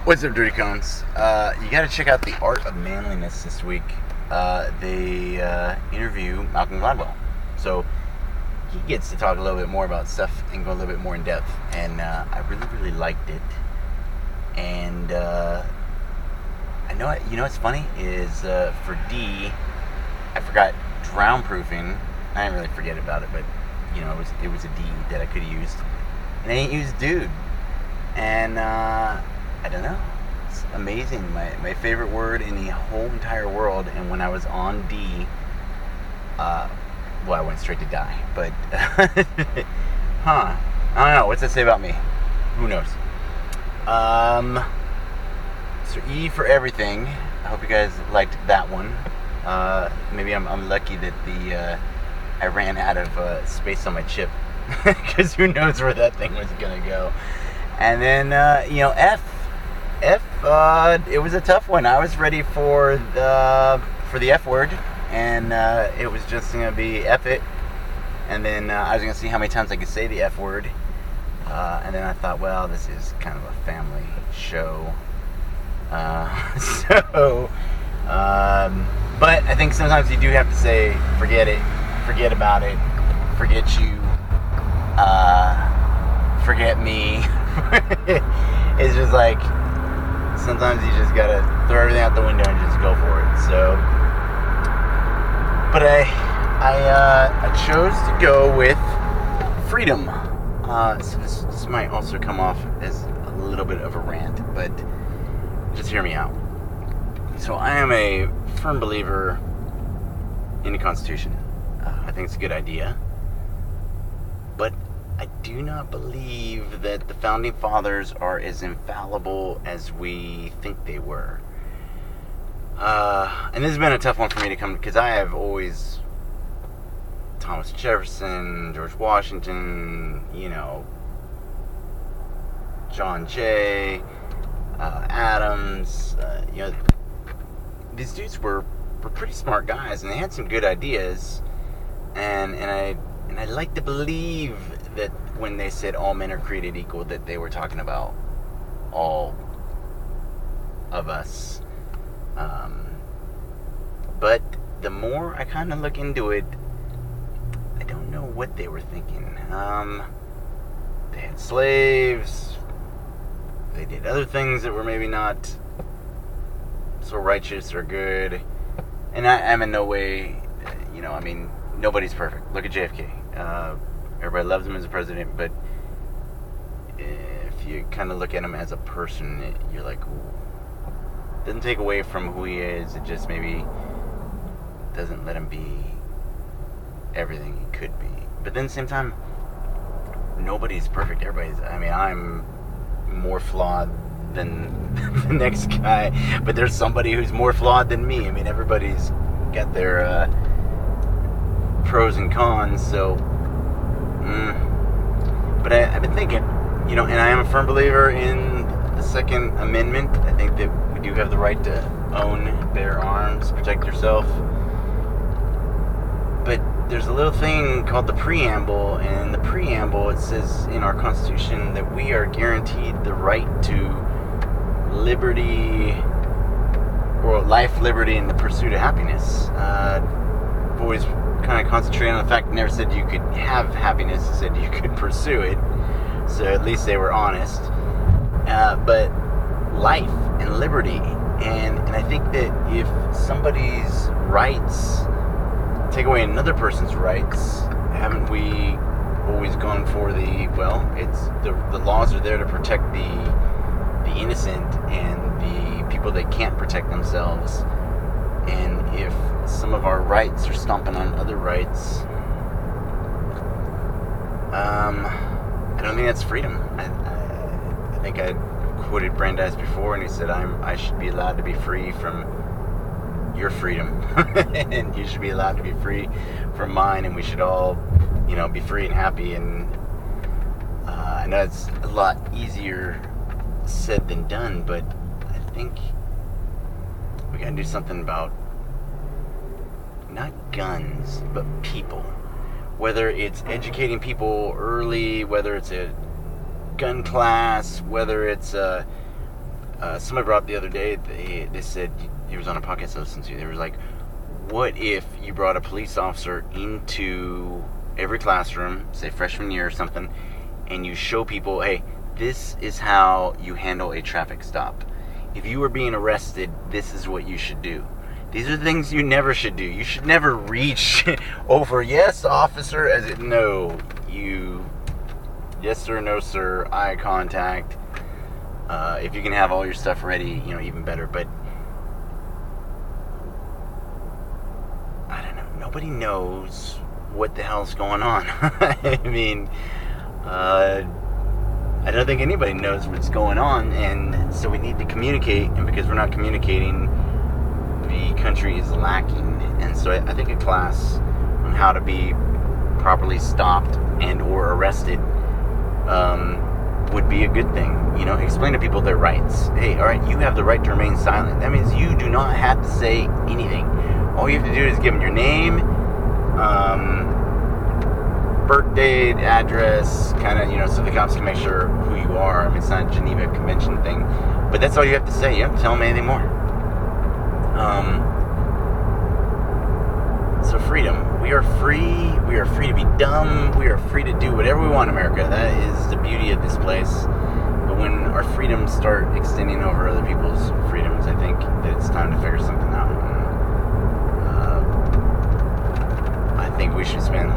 What's up, Dirty Cones? You got to check out The Art of Manliness this week. They interview Malcolm Gladwell. So he gets to talk a little bit more about stuff and go a little bit more in depth. And I really, really liked it. And I know, what's funny is for D, I forgot drown proofing. I didn't really forget about it, but it was a D that I could have used. And I didn't use dude. And I don't know. It's amazing. My favorite word in the whole entire world. And when I was on D, I went straight to die. But, I don't know. What's that say about me? Who knows? So E for everything. I hope you guys liked that one. Maybe I'm lucky that I ran out of space on my chip. Because who knows where that thing was going to go. And then, F. It was a tough one. I was ready for the F word, and it was just going to be F it. And then I was going to see how many times I could say the F word. And then I thought, well, this is kind of a family show. But I think sometimes you do have to say, forget it, forget about it, forget you, forget me. It's just like, sometimes you just gotta throw everything out the window and just go for it. So, but I chose to go with freedom. So this might also come off as a little bit of a rant, but just hear me out. So I am a firm believer in the Constitution. I think it's a good idea, but I do not believe that the Founding Fathers are as infallible as we think they were. And this has been a tough one for me to come, because I have always Thomas Jefferson, George Washington, John Jay, Adams, these dudes were pretty smart guys, and they had some good ideas, and I like to believe that when they said all men are created equal, that they were talking about all of us. But the more I kind of look into it, I don't know what they were thinking. They had slaves. They did other things that were maybe not so righteous or good. And I'm in no way, nobody's perfect. Look at JFK. Everybody loves him as a president, but if you kind of look at him as a person, you're like, ooh. Doesn't take away from who he is. It just maybe doesn't let him be everything he could be. But then at the same time, nobody's perfect. I'm more flawed than the next guy, but there's somebody who's more flawed than me. Everybody's got their pros and cons, so but I've been thinking, and I am a firm believer in the Second Amendment. I think that we do have the right to own, bear arms, protect yourself. But there's a little thing called the preamble, and in the preamble it says in our Constitution that we are guaranteed the right to liberty, or life, liberty, and the pursuit of happiness. I've always kind of concentrated on the fact it never said you could have happiness, it said you could pursue it. So at least they were honest. But life and liberty, and I think that if somebody's rights take away another person's rights, haven't we always gone for it's the laws are there to protect the innocent and the people that can't protect themselves. And if some of our rights are stomping on other rights, I don't think that's freedom. I think I quoted Brandeis before, and he said, I should be allowed to be free from your freedom, and you should be allowed to be free from mine, and we should all, be free and happy. And I know it's a lot easier said than done, but I think we gotta do something about not guns, but people. Whether it's educating people early, whether it's a gun class, whether it's somebody brought up the other day, they said, it was on a podcast I listened to, they were like, what if you brought a police officer into every classroom, say freshman year or something, and you show people, hey, this is how you handle a traffic stop. If you were being arrested, this is what you should do. These are things you never should do. You should never reach over, yes, officer, as it, no, you, yes sir, no sir, eye contact. If you can have all your stuff ready, even better. But I don't know. Nobody knows what the hell's going on. I mean, I don't think anybody knows what's going on, and so we need to communicate. And because we're not communicating, the country is lacking. And so I think a class on how to be properly stopped and or arrested would be a good thing. Explain to people their rights. Hey, all right, you have the right to remain silent. That means you do not have to say anything. All you have to do is give them your name, birth date, address, kind of, so the cops can make sure who you are. I mean, it's not a Geneva Convention thing, but that's all you have to say. You don't have to tell them anything more. So freedom. We are free. We are free to be dumb. We are free to do whatever we want in America. That is the beauty of this place. But when our freedoms start extending over other people's freedoms, I think that it's time to figure something out. I think we should spend